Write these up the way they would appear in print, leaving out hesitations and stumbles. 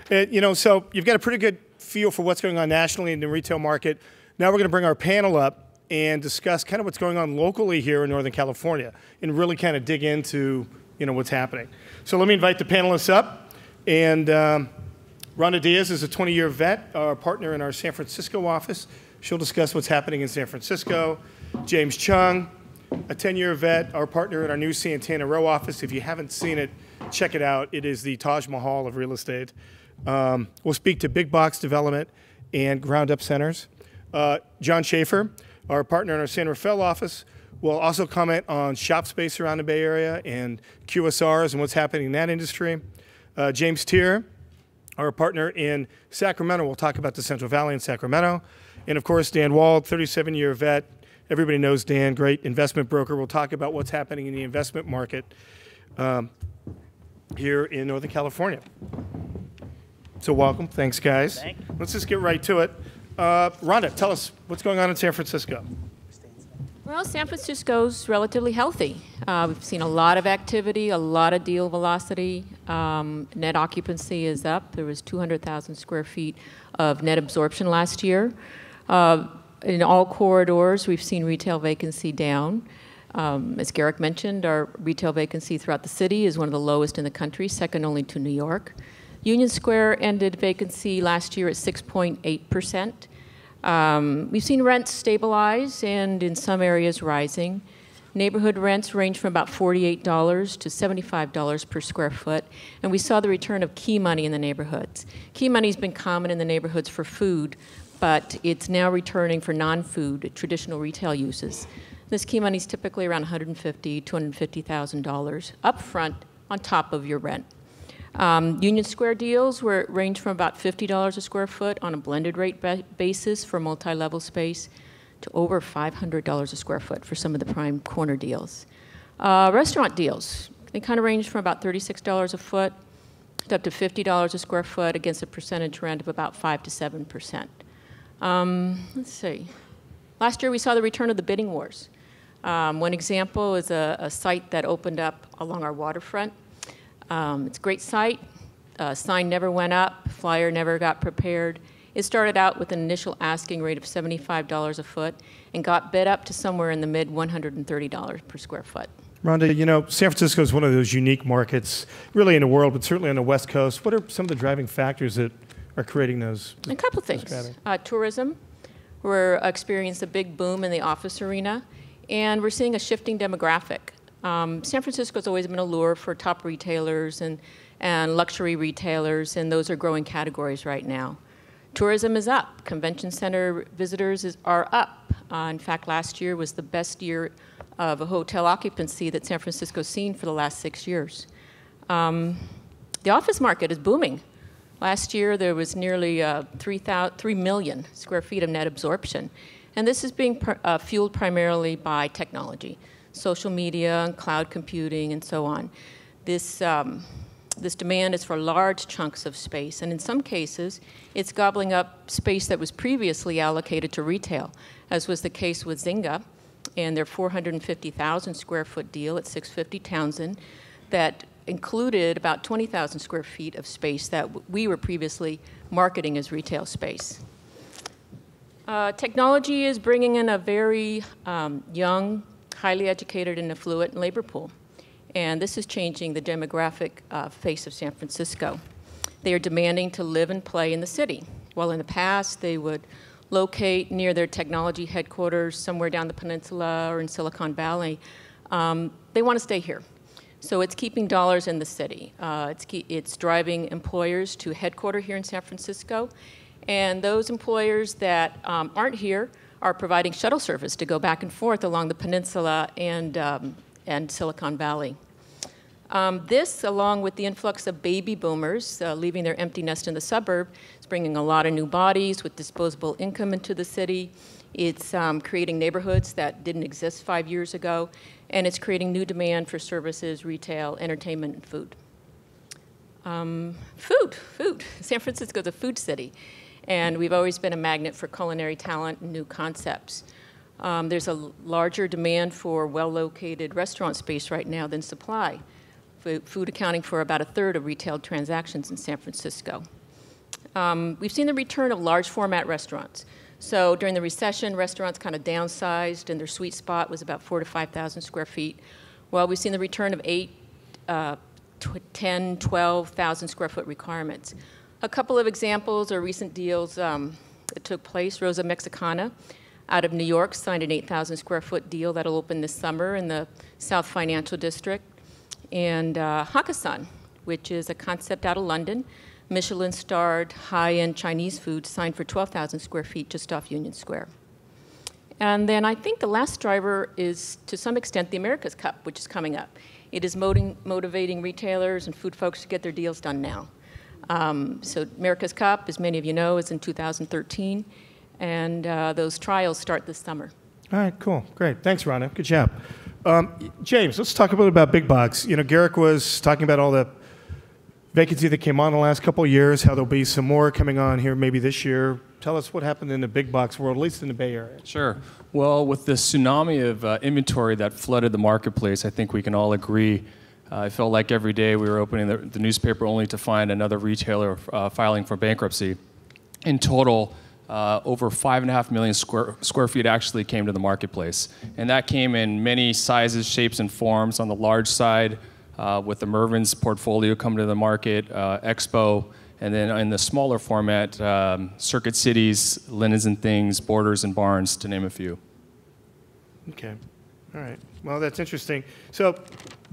So you've got a pretty good feel for what's going on nationally in the retail market. Now we're going to bring our panel up and discuss kind of what's going on locally here in Northern California and really kind of dig into what's happening. So let me invite the panelists up. And Rhonda Diaz is a 20-year vet, our partner in our San Francisco office. She'll discuss what's happening in San Francisco. James Chung, a 10-year vet, our partner in our new Santana Row office. If you haven't seen it, check it out. It is the Taj Mahal of real estate. We'll speak to big box development and ground-up centers. John Schaefer, our partner in our San Rafael office, will also comment on shop space around the Bay Area and QSRs and what's happening in that industry. James Tier, our partner in Sacramento, will talk about the Central Valley in Sacramento. And of course, Dan Wald, 37-year vet. Everybody knows Dan, great investment broker. We'll talk about what's happening in the investment market here in Northern California. So welcome. Thanks, guys. Thank you. Let's just get right to it. Rhonda, tell us what's going on in San Francisco. Well, San Francisco's relatively healthy. We've seen a lot of activity, a lot of deal velocity. Net occupancy is up. There was 200,000 square feet of net absorption last year. In all corridors, we've seen retail vacancy down. As Garrick mentioned, our retail vacancy throughout the city is one of the lowest in the country, second only to New York. Union Square ended vacancy last year at 6.8%. We've seen rents stabilize and in some areas rising. Neighborhood rents range from about $48 to $75 per square foot, and we saw the return of key money in the neighborhoods. Key money's been common in the neighborhoods for food, but it's now returning for non-food, traditional retail uses. This key money is typically around $150,000, $250,000 upfront on top of your rent. Union Square deals range from about $50 a square foot on a blended rate basis for multi-level space to over $500 a square foot for some of the prime corner deals. Restaurant deals, they kind of range from about $36 a foot to up to $50 a square foot against a percentage rent of about 5 to 7%. Let's see. Last year we saw the return of the bidding wars. One example is a site that opened up along our waterfront. It's a great site. Sign never went up. Flyer never got prepared. It started out with an initial asking rate of $75 a foot and got bid up to somewhere in the mid $130 per square foot. Rhonda, San Francisco is one of those unique markets, really in the world, but certainly on the West Coast. What are some of the driving factors that are creating those? A couple things. Tourism. We're experiencing a big boom in the office arena, and we're seeing a shifting demographic. San Francisco's always been a lure for top retailers and luxury retailers, and those are growing categories right now. Tourism is up. Convention center visitors are up. In fact, last year was the best year of a hotel occupancy that San Francisco's seen for the last 6 years. The office market is booming. Last year, there was nearly 3 million square feet of net absorption, and this is being fueled primarily by technology. Social media and cloud computing and so on. This demand is for large chunks of space, and in some cases, it's gobbling up space that was previously allocated to retail, as was the case with Zynga and their 450,000 square foot deal at 650 Townsend that included about 20,000 square feet of space that we were previously marketing as retail space. Technology is bringing in a very young, highly educated and affluent labor pool. And this is changing the demographic face of San Francisco. They are demanding to live and play in the city. While in the past, they would locate near their technology headquarters somewhere down the peninsula or in Silicon Valley, they want to stay here. So it's keeping dollars in the city. It's driving employers to headquarter here in San Francisco. And those employers that aren't here are providing shuttle service to go back and forth along the peninsula and Silicon Valley. This, along with the influx of baby boomers leaving their empty nest in the suburb, is bringing a lot of new bodies with disposable income into the city. It's creating neighborhoods that didn't exist 5 years ago, and it's creating new demand for services, retail, entertainment, and food. Food. San Francisco's a food city, and we've always been a magnet for culinary talent and new concepts. There's a larger demand for well-located restaurant space right now than supply. Food accounting for about 1/3 of retail transactions in San Francisco. We've seen the return of large format restaurants. So during the recession, restaurants kind of downsized, and their sweet spot was about 4,000 to 5,000 square feet. Well, we've seen the return of 10, 12,000 square foot requirements. A couple of examples or recent deals that took place. Rosa Mexicana out of New York signed an 8,000 square foot deal that'll open this summer in the South Financial District. And Hakkasan, which is a concept out of London, Michelin-starred high-end Chinese food, signed for 12,000 square feet just off Union Square. And then I think the last driver is, to some extent, the America's Cup, which is coming up. It is motivating retailers and food folks to get their deals done now. So America's Cup, as many of you know, is in 2013, and those trials start this summer. All right, cool, great. Thanks, Rhonda. Good job. James, let's talk a little bit about big box. You know, Garrick was talking about all the vacancy that came on the last couple of years, how there'll be some more coming on here maybe this year. Tell us what happened in the big box world, at least in the Bay Area. Sure. Well, with the tsunami of inventory that flooded the marketplace, I think we can all agree. I felt like every day we were opening the newspaper only to find another retailer filing for bankruptcy. In total, over 5.5 million square feet actually came to the marketplace. And that came in many sizes, shapes, and forms. On the large side, with the Mervyn's portfolio coming to the market, Expo, and then in the smaller format, Circuit Cities, Linens and Things, Borders and Barnes, to name a few. Okay, all right. Well, that's interesting. So,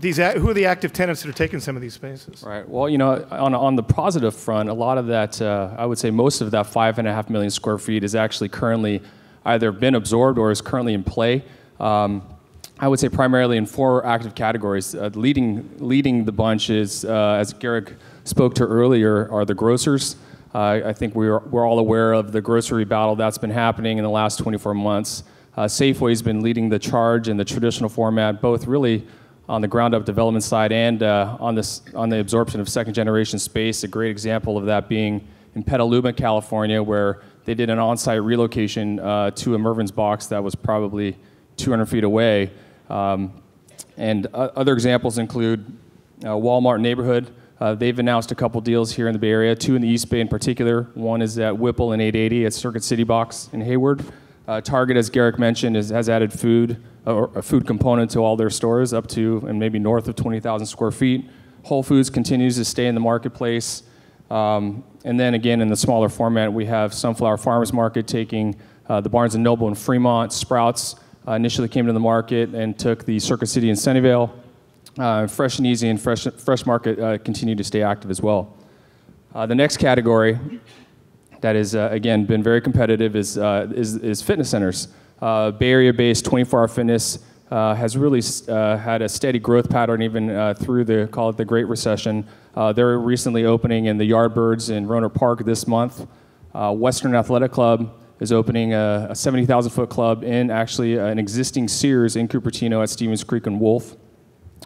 who are the active tenants that are taking some of these spaces? Right. Well, you know, on the positive front, a lot of that, I would say most of that 5.5 million square feet is actually currently either been absorbed or is currently in play. I would say primarily in 4 active categories. Leading the bunch is, as Garrick spoke to earlier, are the grocers. I think we're all aware of the grocery battle that's been happening in the last 24 months. Safeway's been leading the charge in the traditional format, both really on the ground-up development side and on the absorption of second-generation space. A great example of that being in Petaluma, California, where they did an on-site relocation to a Mervyn's box that was probably 200 feet away. And other examples include Walmart Neighborhood. They've announced a couple deals here in the Bay Area, 2 in the East Bay in particular. One is at Whipple and 880 at Circuit City Box in Hayward. Target, as Garrick mentioned, has added food, or a food component to all their stores up to and maybe north of 20,000 square feet. Whole Foods continues to stay in the marketplace. And then again, in the smaller format, we have Sunflower Farmers Market taking the Barnes & Noble in Fremont. Sprouts initially came to the market and took the Circuit City in Sunnyvale. Fresh and Easy and Fresh Market continue to stay active as well. The next category that is, again, been very competitive is fitness centers. Bay Area-based 24-hour fitness has really had a steady growth pattern even through the Great Recession. They're recently opening in the Yardbirds in Rohnert Park this month. Western Athletic Club is opening a 70,000-foot club in actually an existing Sears in Cupertino at Stevens Creek and Wolf.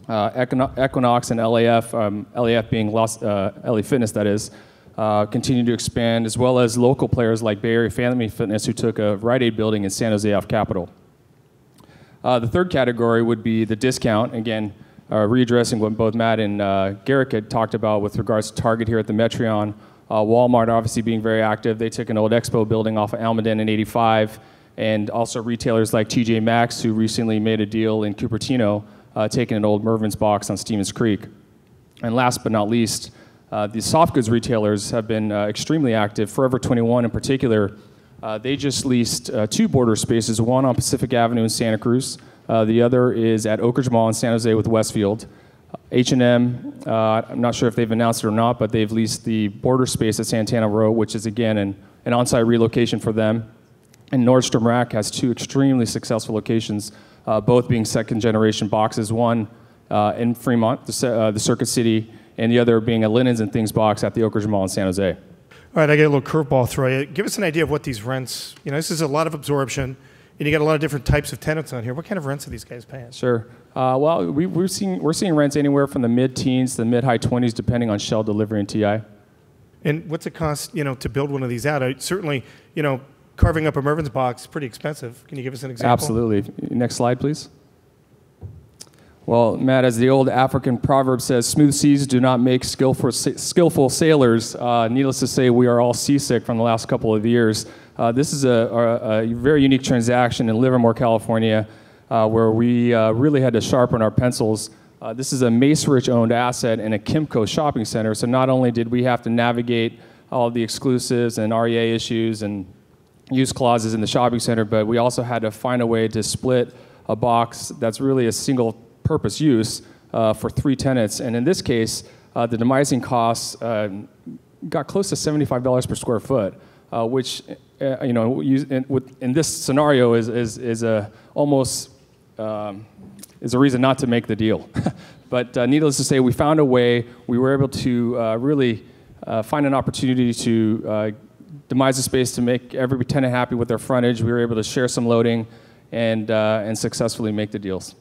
Equinox and LAF, LAF being LA Fitness, that is, continue to expand, as well as local players like Bay Area Family Fitness, who took a Rite Aid building in San Jose off Capitol. The third category would be the discount, again, readdressing what both Matt and Garrick had talked about with regards to Target here at the Metreon. Walmart obviously being very active. They took an old Expo building off of Almaden in 85, and also retailers like TJ Maxx, who recently made a deal in Cupertino, taking an old Mervyn's box on Stevens Creek. And last but not least, the soft goods retailers have been extremely active. Forever 21 in particular, they just leased 2 border spaces, one on Pacific Avenue in Santa Cruz. The other is at Oak Ridge Mall in San Jose with Westfield. H&M, I'm not sure if they've announced it or not, but they've leased the border space at Santana Row, which is again an on-site relocation for them. And Nordstrom Rack has 2 extremely successful locations, both being second-generation boxes, one in Fremont, the Circuit City, and the other being a Linens and Things box at the Oak Ridge Mall in San Jose. All right, I got a little curveball throw you. Give us an idea of what these rents, you know, this is a lot of absorption, and you got a lot of different types of tenants on here. What kind of rents are these guys paying? Sure. Well, we're seeing rents anywhere from the mid-teens to the mid-high 20s, depending on shell delivery and TI. And what's it cost, you know, to build one of these out? Certainly, you know, carving up a Mervyn's box is pretty expensive. Can you give us an example? Absolutely. Next slide, please. Well, Matt, as the old African proverb says, smooth seas do not make skillful sailors. Needless to say, we are all seasick from the last couple of years. This is a very unique transaction in Livermore, California, where we really had to sharpen our pencils. This is a Macerich-owned asset in a Kimco shopping center, so not only did we have to navigate all of the exclusives and REA issues and use clauses in the shopping center, but we also had to find a way to split a box that's really a single purpose use for 3 tenants. And in this case, the demising costs got close to $75 per square foot, which in this scenario is almost is a reason not to make the deal. But needless to say, we found a way. We were able to really find an opportunity to demise the space to make every tenant happy with their frontage. We were able to share some loading and successfully make the deals.